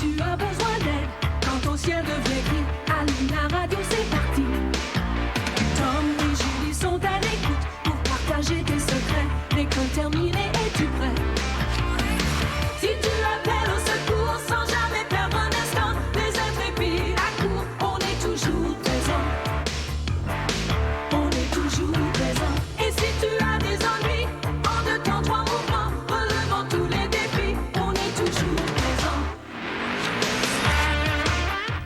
tu as besoin d'aide, quand ton ciel devient gris, allume la radio, c'est parti. Tom et Julie sont à l'écoute pour partager tes secrets. L'école terminée, es-tu prêt? Si tu appelles au secours sans jamais perdre un instant, les intrépides accourent, on est toujours présent. On est toujours présent. Et si tu as des ennuis, en 2 temps, 3 mouvements, relevant tous les défis, on est toujours présent.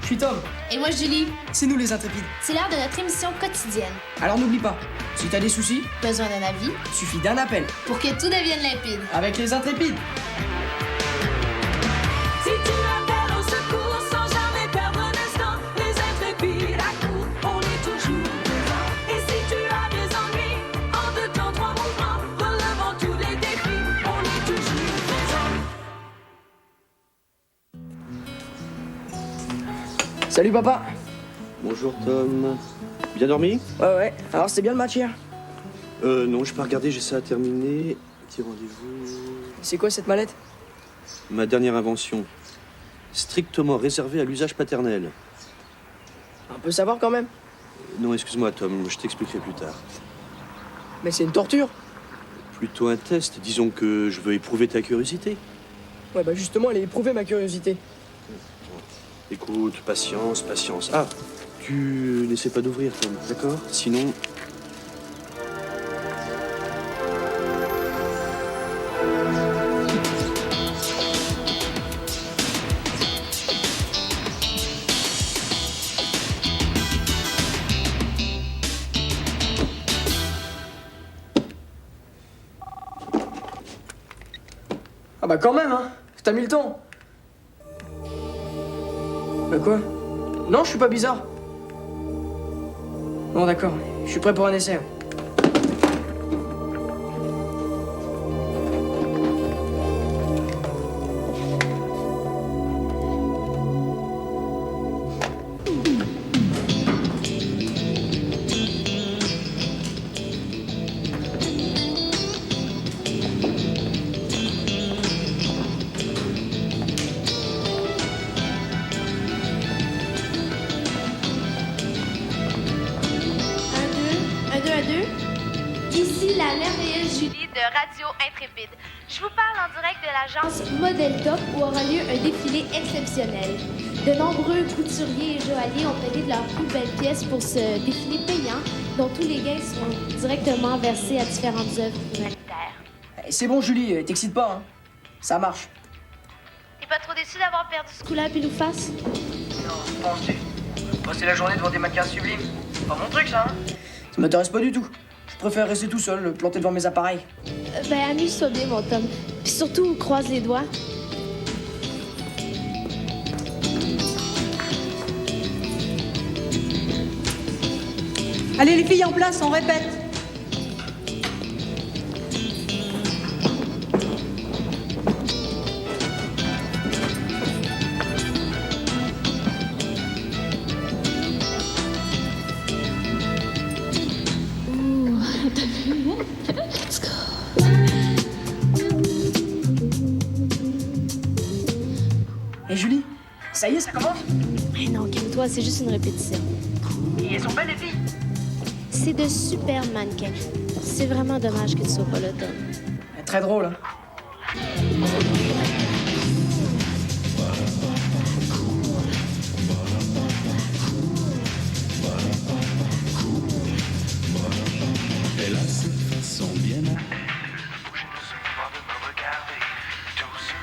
Je suis Tom. Et moi, Julie. C'est nous les intrépides. C'est l'heure de notre émission quotidienne. Alors n'oublie pas, si t'as des soucis, Besoin d'un avis suffit d'un appel. pour que tout devienne limpide. Avec les intrépides. Si tu appelles au secours sans jamais perdre un instant, les intrépides accourent, on est toujours présent. Et si tu as des ennuis, en 2 temps, 3 mouvements, relevant tous les défis, on est toujours présent. Salut papa. Bonjour Tom. Bien dormi? Ouais. Alors c'était bien le match hier? Non, je peux regarder, j'ai ça à terminer. Petit rendez-vous. C'est quoi cette mallette? Ma dernière invention. Strictement réservée à l'usage paternel. On peut savoir quand même. Non, excuse-moi Tom, je t'expliquerai plus tard. Mais c'est une torture. Plutôt un test, disons que je veux éprouver ta curiosité. Ouais bah justement, elle a éprouvé ma curiosité. Écoute, patience, patience. Ah, tu n'essaies pas d'ouvrir Tom, d'accord? Sinon... Ah bah quand même hein. T'as mis le temps. Bah quoi? Non, je suis pas bizarre. Bon d'accord, je suis prêt pour un essai. Ici la merveilleuse Julie de Radio Intrépide. Je vous parle en direct de l'agence Model Top où aura lieu un défilé exceptionnel. De nombreux couturiers et joailliers ont donné de leurs plus belles pièces pour ce défilé payant dont tous les gains seront directement versés à différentes œuvres humanitaires. C'est bon Julie, t'excites pas hein. Ça marche. T'es pas trop déçu d'avoir perdu ce coup-là, pile ou face? Non, pensez. Passer la journée devant des mannequins sublimes. C'est pas mon truc ça hein. Ça m'intéresse pas du tout. Je préfère rester tout seul, planté devant mes appareils. Ben amuse-toi bien mon Tom. Puis surtout, croise les doigts. Allez les filles en place, on répète. Et Julie, ça y est, ça commence? Eh non, calme-toi, c'est juste une répétition. Et elles sont belles les filles. C'est de super mannequins. C'est vraiment dommage que tu sois pas là, Tom. Très drôle hein. Elle a cette façon bien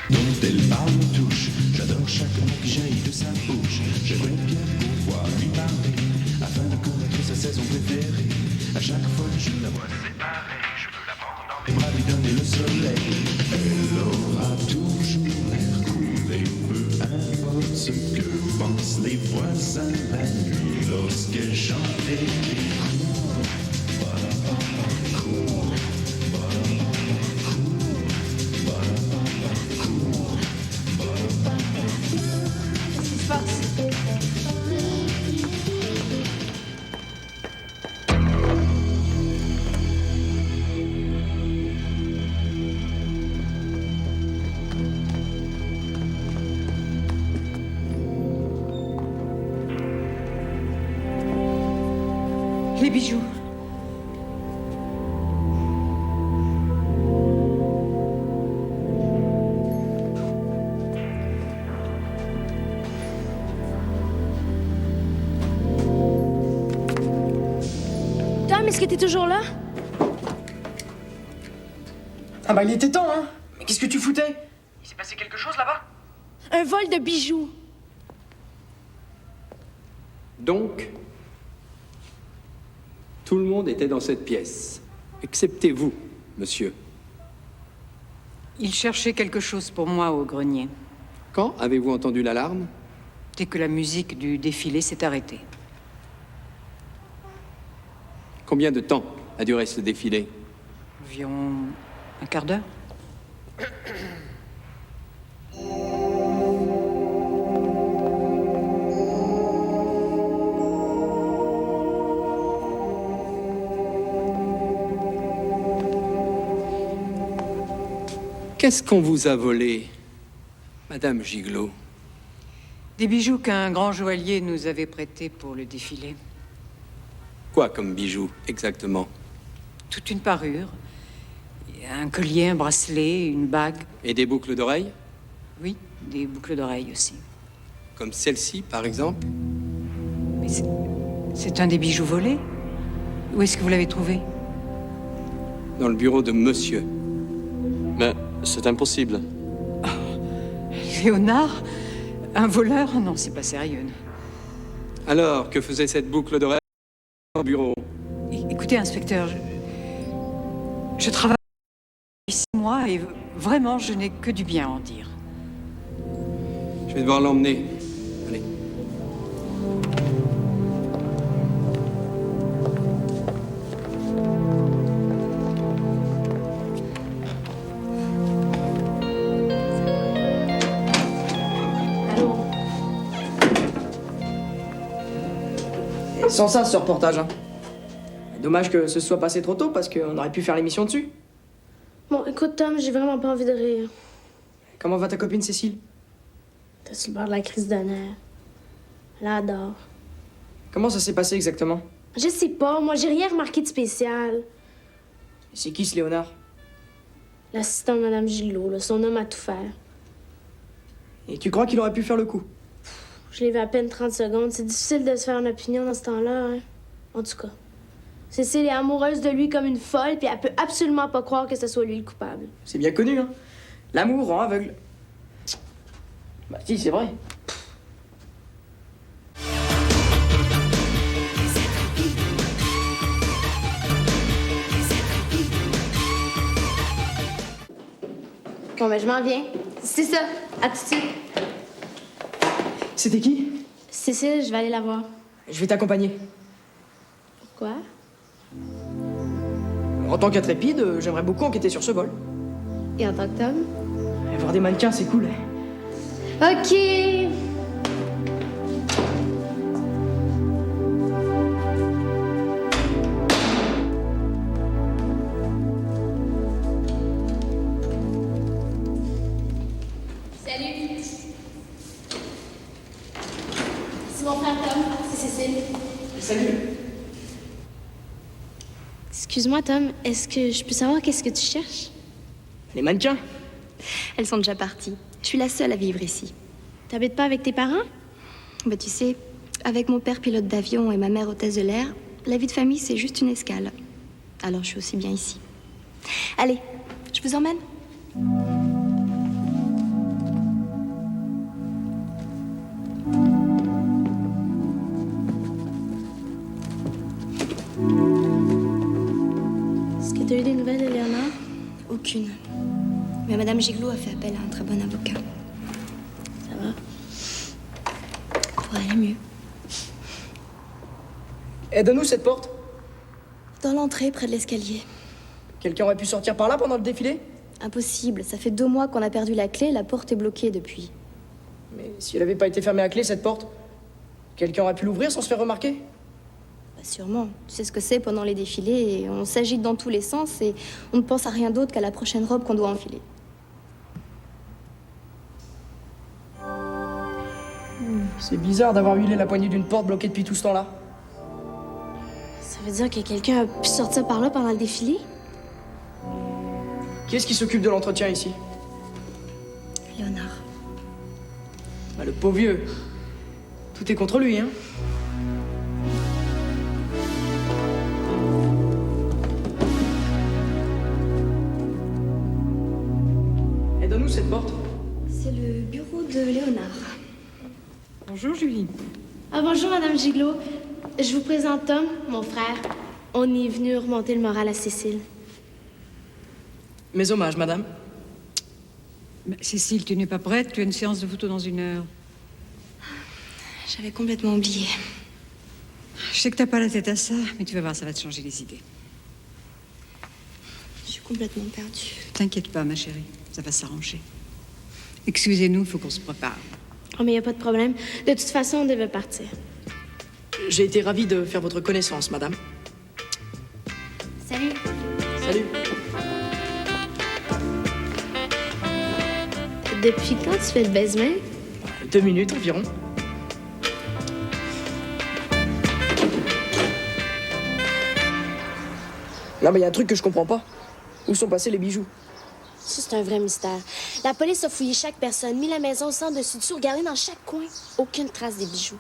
dont elle parle me touche. J'adore chaque mot qui jaillit de sa bouche. J'aimerais bien pouvoir lui parler afin de connaître sa saison préférée. À chaque fois que je la vois séparée, je veux la prendre dans mes bras, lui donner le soleil. Elle aura toujours l'air cool et peu importe ce que pensent les voisins la nuit lorsqu'elle chante et crie. Qu'est-ce qui se passe? Les bijoux. Tom, est-ce que t'es toujours là? Ah bah il était temps, hein. Mais qu'est-ce que tu foutais? Il s'est passé quelque chose là-bas? Un vol de bijoux. Donc, tout le monde était dans cette pièce, excepté vous, monsieur. Il cherchait quelque chose pour moi au grenier, Quand avez-vous entendu l'alarme? dès que la musique du défilé s'est arrêtée. Combien de temps a duré ce défilé? Environ un quart d'heure. Qu'est-ce qu'on vous a volé, Madame Gigolo? Des bijoux qu'un grand joaillier nous avait prêtés pour le défilé. Quoi comme bijoux, exactement? Toute une parure, un collier, un bracelet, une bague. Et des boucles d'oreilles? Oui, des boucles d'oreilles aussi. Comme celle-ci, par exemple? Mais c'est un des bijoux volés? Où est-ce que vous l'avez trouvé? Dans le bureau de monsieur. Mais c'est impossible. Léonard? Un voleur? Non, c'est pas sérieux. Alors, que faisait cette boucle d'oreille au bureau? Écoutez, inspecteur, je travaille depuis 6 mois et vraiment, je n'ai que du bien à en dire. Je vais devoir l'emmener. Allez. Allô? Sans ça, ce reportage, hein. Dommage que ce soit passé trop tôt parce qu'on aurait pu faire l'émission dessus. Bon, écoute, Tom, j'ai vraiment pas envie de rire. Comment va ta copine Cécile? T'es sur le bord de la crise de nerfs. Elle adore. Comment ça s'est passé exactement? Je sais pas, moi, j'ai rien remarqué de spécial. C'est qui ce Léonard? L'assistant de Madame Gillot, là, son homme à tout faire. Et tu crois qu'il aurait pu faire le coup? Je l'ai vu à peine 30 secondes. C'est difficile de se faire une opinion dans ce temps-là, hein. En tout cas. Cécile est amoureuse de lui comme une folle, puis elle peut absolument pas croire que ce soit lui le coupable. C'est bien connu, hein. L'amour rend aveugle. Bah si, c'est vrai. Bon, ben, je m'en viens. C'est ça. À tout de suite. C'était qui? Cécile, je vais aller la voir. Je vais t'accompagner. Pourquoi? En tant qu'intrépide, j'aimerais beaucoup enquêter sur ce vol. Et en tant que Tom? Voir des mannequins, c'est cool. OK. Salut. C'est mon frère Tom, c'est Cécile. Salut. Excuse-moi, Tom, est-ce que je peux savoir qu'est-ce que tu cherches? Les mannequins? Elles sont déjà parties. Je suis la seule à vivre ici. T'habites pas avec tes parents? Bah, tu sais, avec mon père pilote d'avion et ma mère hôtesse de l'air, la vie de famille, c'est juste une escale. Alors je suis aussi bien ici. Allez, je vous emmène. Est-ce que t'as eu des nouvelles de Léonard? Aucune. Mais Madame Gigolo a fait appel à un très bon avocat. Ça va? Pourrait aller mieux. Aide-nous cette porte. Dans l'entrée, près de l'escalier. Quelqu'un aurait pu sortir par là pendant le défilé? Impossible. Ça fait 2 mois qu'on a perdu la clé. La porte est bloquée depuis. Mais si elle avait pas été fermée à clé, cette porte, quelqu'un aurait pu l'ouvrir sans se faire remarquer? Bah, sûrement. Tu sais ce que c'est pendant les défilés. Et on s'agite dans tous les sens et on ne pense à rien d'autre qu'à la prochaine robe qu'on doit enfiler. C'est bizarre d'avoir huilé la poignée d'une porte bloquée depuis tout ce temps-là. Ça Ça veut dire que quelqu'un a pu sortir par là pendant le défilé? Qui est-ce qui s'occupe de l'entretien ici? Léonard. Bah, le pauvre vieux. Tout est contre lui, hein? Et donne-nous cette porte. C'est le bureau de Léonard. Bonjour, Julie. Ah, bonjour, Madame Giglo. Je vous présente Tom, mon frère. On est venu remonter le moral à Cécile. Mes hommages, madame. Mais Cécile, tu n'es pas prête? Tu as une séance de photo dans 1 heure. J'avais complètement oublié. Je sais que t'as pas la tête à ça, mais tu vas voir, ça va te changer les idées. Je suis complètement perdue. T'inquiète pas, ma chérie, ça va s'arranger. Excusez-nous, il faut qu'on se prépare. Oh, mais il n'y a pas de problème. De toute façon, on devait partir. J'ai été ravi de faire votre connaissance, madame. Salut. Salut. Depuis quand tu fais le baise-main? 2 minutes environ. Non, mais il y a un truc que je comprends pas. Où sont passés les bijoux? Ça, c'est un vrai mystère. La police a fouillé chaque personne, mis la maison sans dessus-dessous, regardé dans chaque coin. Aucune trace des bijoux.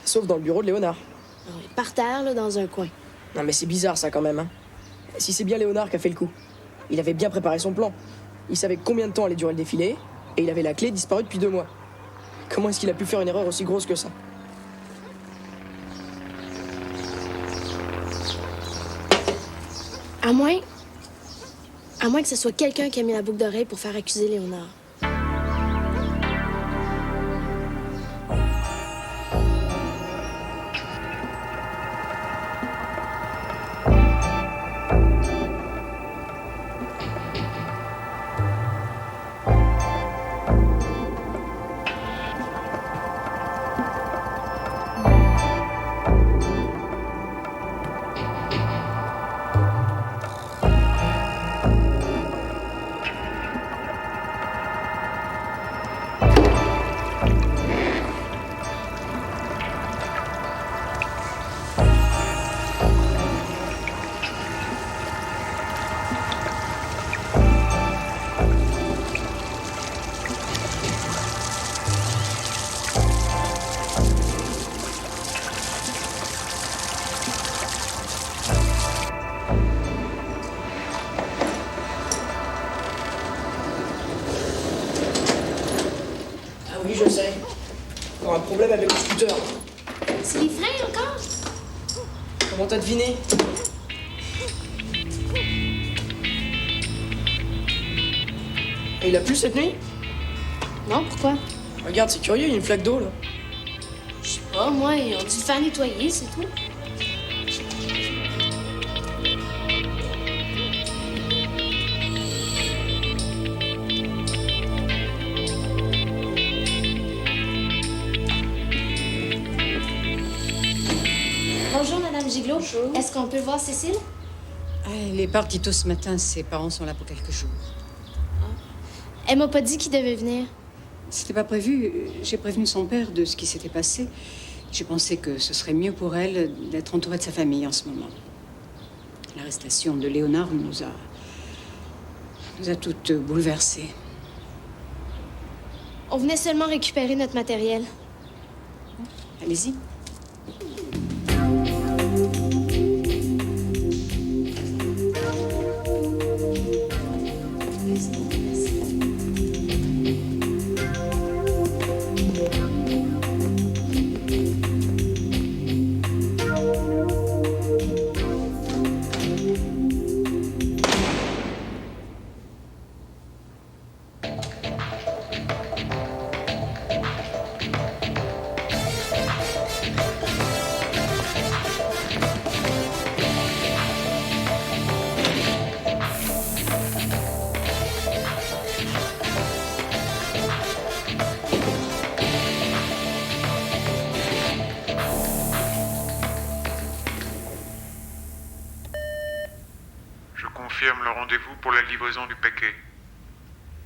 Sauf dans le bureau de Léonard. Ah ouais, par terre, là, dans un coin. Non, mais c'est bizarre, ça, quand même, hein. Si c'est bien Léonard qui a fait le coup, il avait bien préparé son plan. Il savait combien de temps allait durer le défilé, et il avait la clé disparue depuis 2 mois. Comment est-ce qu'il a pu faire une erreur aussi grosse que ça? À moins que ce soit quelqu'un qui a mis la boucle d'oreille pour faire accuser Léonard. Oui, je sais. Encore un problème avec le scooter. C'est les freins encore? Comment t'as deviné? Et il a plu cette nuit? Non, pourquoi? Regarde, c'est curieux, il y a une flaque d'eau, là. Je sais pas, moi, on dit le faire nettoyer, c'est tout. Bonjour, Madame Giglo. Bonjour. Est-ce qu'on peut voir Cécile? Elle est partie tôt ce matin, ses parents sont là pour quelques jours. Elle m'a pas dit qu'il devait venir. C'était pas prévu. J'ai prévenu son père de ce qui s'était passé. J'ai pensé que ce serait mieux pour elle d'être entourée de sa famille en ce moment. L'arrestation de Léonard nous a toutes bouleversées. On venait seulement récupérer notre matériel. Allez-y. Je confirme le rendez-vous pour la livraison du paquet.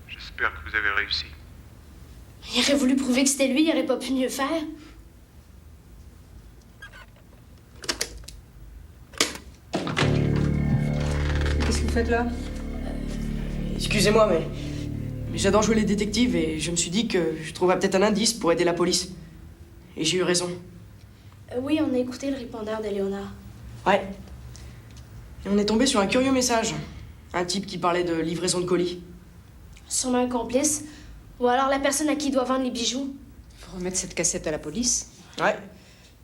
J'espère que vous avez réussi. Il aurait voulu prouver que c'était lui, il aurait pas pu mieux faire. faites là? Excusez-moi, mais j'adore jouer les détectives et je me suis dit que je trouverais peut-être un indice pour aider la police. Et j'ai eu raison. Oui, on a écouté le répondeur de Léonard. Ouais. Et on est tombé sur un curieux message. Un type qui parlait de livraison de colis. Sûrement un complice. Ou alors la personne à qui il doit vendre les bijoux. Faut remettre cette cassette à la police. Ouais.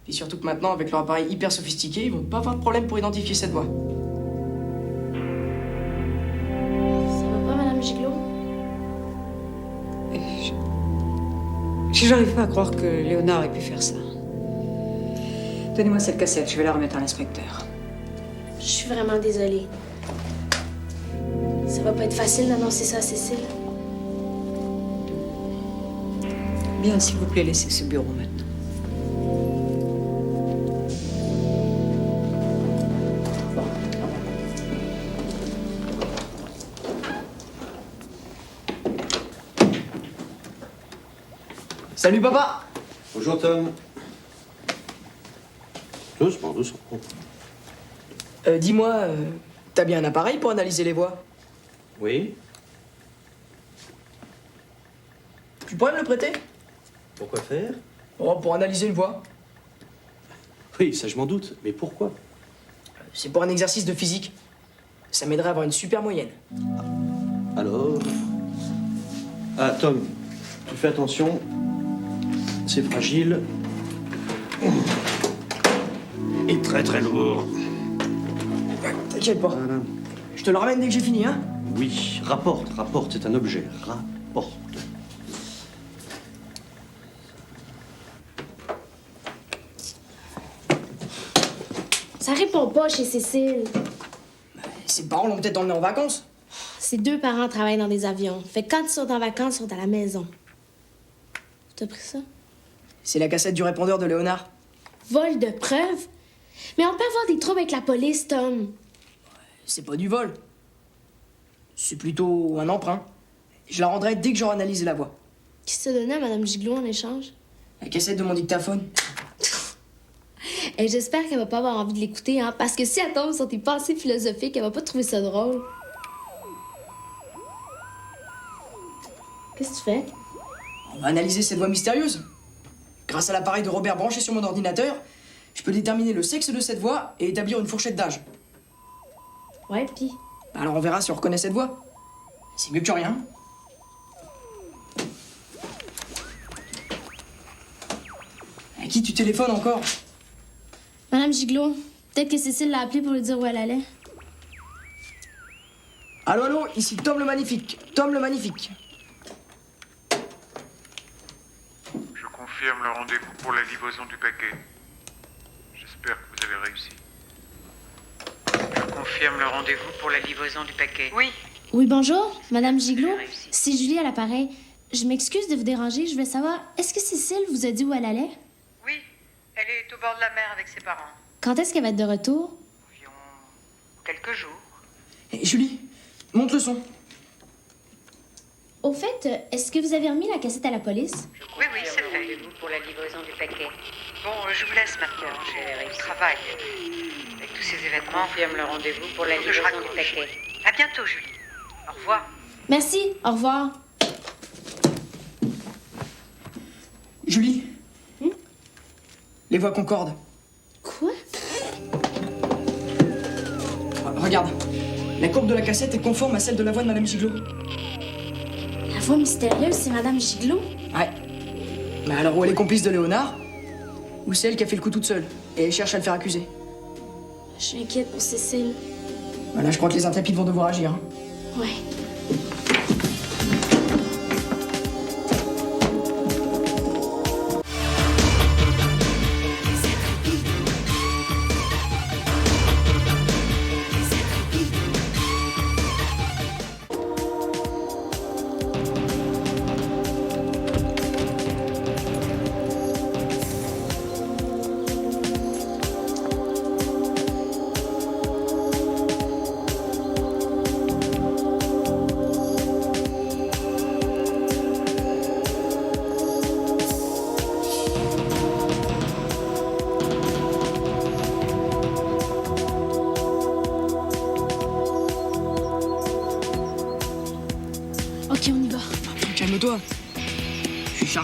Et surtout que maintenant, avec leur appareil hyper sophistiqué, ils vont pas avoir de problème pour identifier cette voix. Ça va pas, Madame Giglo? J'arrive pas à croire que Léonard ait pu faire ça. Donnez-moi cette cassette, je vais la remettre à l'inspecteur. Je suis vraiment désolée. Ça va pas être facile d'annoncer ça à Cécile. Bien, s'il vous plaît, laissez ce bureau maintenant. Salut, papa! Bonjour, Tom. Doucement, doucement. Dis-moi, t'as bien un appareil pour analyser les voix? Oui? Tu pourrais me le prêter? Pourquoi faire? Oh, pour analyser une voix. Oui, ça je m'en doute. Mais pourquoi? C'est pour un exercice de physique. Ça m'aiderait à avoir une super moyenne. Alors... Ah, Tom, tu fais attention. C'est fragile. Et très très lourd. T'inquiète pas. Voilà. Je te le ramène dès que j'ai fini, hein? Oui, rapporte, c'est un objet. Rapporte. Ça répond pas chez Cécile. Ses parents l'ont peut-être emmené en vacances. Ses deux parents travaillent dans des avions. Fait que quand ils sont en vacances, ils sont à la maison. T'as pris ça? C'est la cassette du répondeur de Léonard. Vol de preuves? Mais on peut avoir des troubles avec la police, Tom. C'est pas du vol. C'est plutôt un emprunt. Je la rendrai dès que j'aurai analysé la voix. Qu'est-ce que tu as donné à Mme Giglo en échange? La cassette de mon dictaphone. Et j'espère qu'elle va pas avoir envie de l'écouter, hein, parce que si elle tombe sur tes pensées philosophiques, elle va pas trouver ça drôle. Qu'est-ce que tu fais? On va analyser cette voix mystérieuse. Grâce à l'appareil de Robert branché sur mon ordinateur, je peux déterminer le sexe de cette voix et établir une fourchette d'âge. Ouais, pis? Alors on verra si on reconnaît cette voix. C'est mieux que rien. À qui tu téléphones encore? Madame Giglo, peut-être que Cécile l'a appelée pour lui dire où elle allait. Allô, allô, ici Tom le Magnifique. Tom le Magnifique. Je confirme le rendez-vous pour la livraison du paquet. J'espère que vous avez réussi. Je confirme le rendez-vous pour la livraison du paquet. Oui. Oui, bonjour, Madame Giglo. C'est Julie à l'appareil. Je m'excuse de vous déranger. Je voulais savoir, est-ce que Cécile vous a dit où elle allait? Oui, elle est au bord de la mer avec ses parents. Quand est-ce qu'elle va être de retour? Environ quelques jours. Hé, Julie, monte le son. Au fait, est-ce que vous avez remis la cassette à la police? Oui, c'est fait. Rendez-vous pour la livraison du paquet. Bon, je vous laisse maintenant. J'ai du travail. Avec tous ces événements. Confirme le rendez-vous pour la livraison du paquet. À bientôt, Julie. Au revoir. Merci, au revoir. Julie. Les voix concordent. Quoi? Regarde. La courbe de la cassette est conforme à celle de la voix de Madame Giglo. La voix mystérieuse, c'est Madame Giglo? Ouais. Mais alors où elle est complice de Léonard? Ou c'est elle qui a fait le coup toute seule et cherche à le faire accuser? Je suis inquiète pour Cécile. Voilà, je crois que les intrépides vont devoir agir. Hein. Ouais.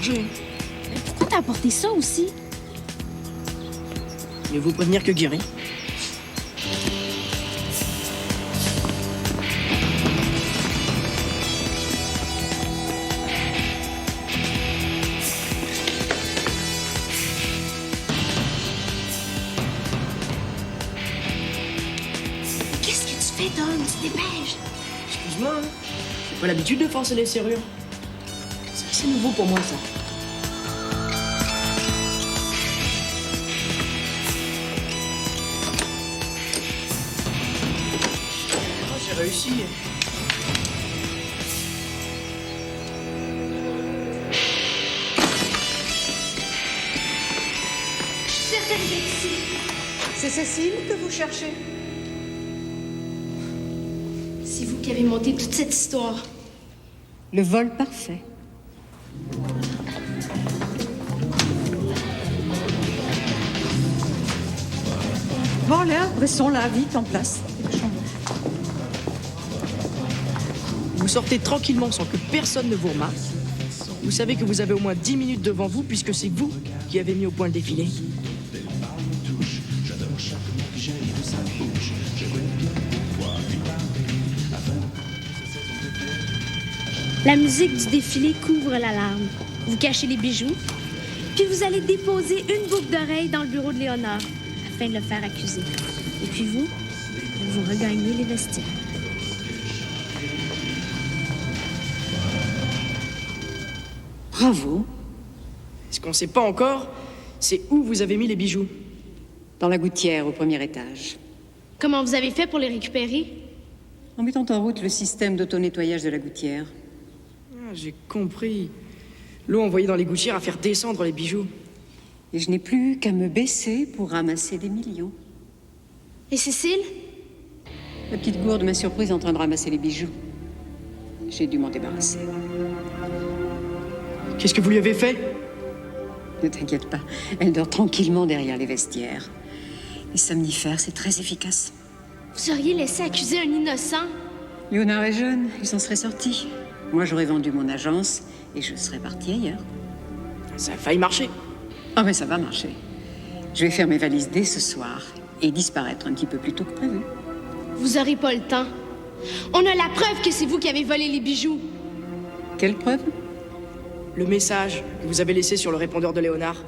marché. Mais pourquoi t'as apporté ça aussi? Mieux vous prévenir que guérir. Qu'est-ce que tu fais, Tom? Tu te dépêches. Excuse-moi, hein. J'ai pas l'habitude de forcer les serrures. C'est assez nouveau pour moi, ça. Oh, j'ai réussi. Je suis certaine d'être ici. C'est Cécile que vous cherchez? C'est vous qui avez monté toute cette histoire. Le vol parfait. Bon, Léa, restons là, vite, en place. Vous sortez tranquillement sans que personne ne vous remarque. Vous savez que vous avez au moins 10 minutes devant vous puisque c'est vous qui avez mis au point le défilé. La musique du défilé couvre l'alarme. Vous cachez les bijoux, puis vous allez déposer une boucle d'oreille dans le bureau de Léonard afin de le faire accuser. Et puis vous regagnez les vestiaires. Bravo. Ce qu'on sait pas encore, c'est où vous avez mis les bijoux. Dans la gouttière, au premier étage. Comment vous avez fait pour les récupérer? En mettant en route le système d'auto-nettoyage de la gouttière. Ah, j'ai compris. L'eau envoyée dans les gouttières à faire descendre les bijoux. Et je n'ai plus qu'à me baisser pour ramasser des millions. Et Cécile? La petite gourde m'a surprise en train de ramasser les bijoux. J'ai dû m'en débarrasser. Qu'est-ce que vous lui avez fait? Ne t'inquiète pas, elle dort tranquillement derrière les vestiaires. Les somnifères, c'est très efficace. Vous seriez laissé accuser un innocent? Léonard est jeune, il s'en serait sorti. Moi, j'aurais vendu mon agence et je serais partie ailleurs. Ça a failli marcher. Ah, mais ça va marcher. Je vais faire mes valises dès ce soir et disparaître un petit peu plus tôt que prévu. Vous aurez pas le temps. On a la preuve que c'est vous qui avez volé les bijoux. Quelle preuve? Le message que vous avez laissé sur le répondeur de Léonard.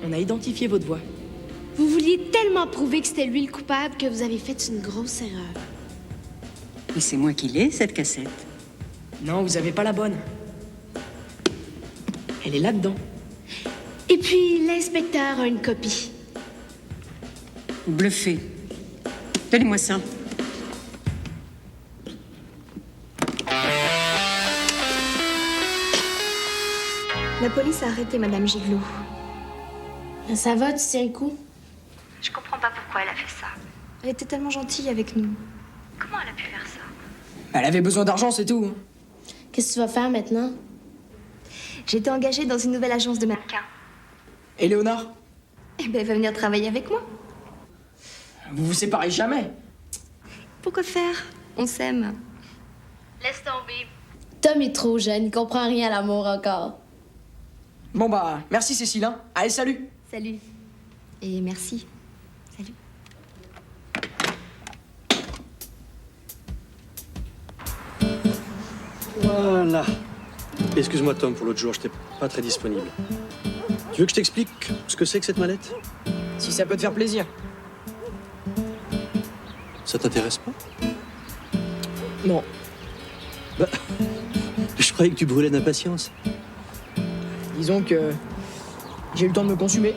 On a identifié votre voix. Vous vouliez tellement prouver que c'était lui le coupable que vous avez fait une grosse erreur. Mais c'est moi qui l'ai, cette cassette. Non, vous avez pas la bonne. Elle est là-dedans. Et puis, l'inspecteur a une copie. Vous bluffez. Donnez-moi ça. La police a arrêté Madame Gigloux. Ça va, tu tiens le coup? Je comprends pas pourquoi elle a fait ça. Elle était tellement gentille avec nous. Comment elle a pu faire ça? Elle avait besoin d'argent, c'est tout. Qu'est-ce que tu vas faire maintenant? J'ai été engagée dans une nouvelle agence de mannequins. Et Léonard? Eh ben, elle va venir travailler avec moi. Vous vous séparez jamais. Pourquoi faire? On s'aime. Laisse tomber. Tom est trop jeune, il comprend rien à l'amour encore. Bon bah, merci Cécile. Hein. Allez, salut. Salut. Et merci. Salut. Voilà. Excuse-moi Tom pour l'autre jour, j'étais pas très disponible. Tu veux que je t'explique ce que c'est que cette mallette? Si ça peut te faire plaisir. Ça t'intéresse pas? Non. Bah, je croyais que tu brûlais d'impatience. Disons que j'ai eu le temps de me consumer.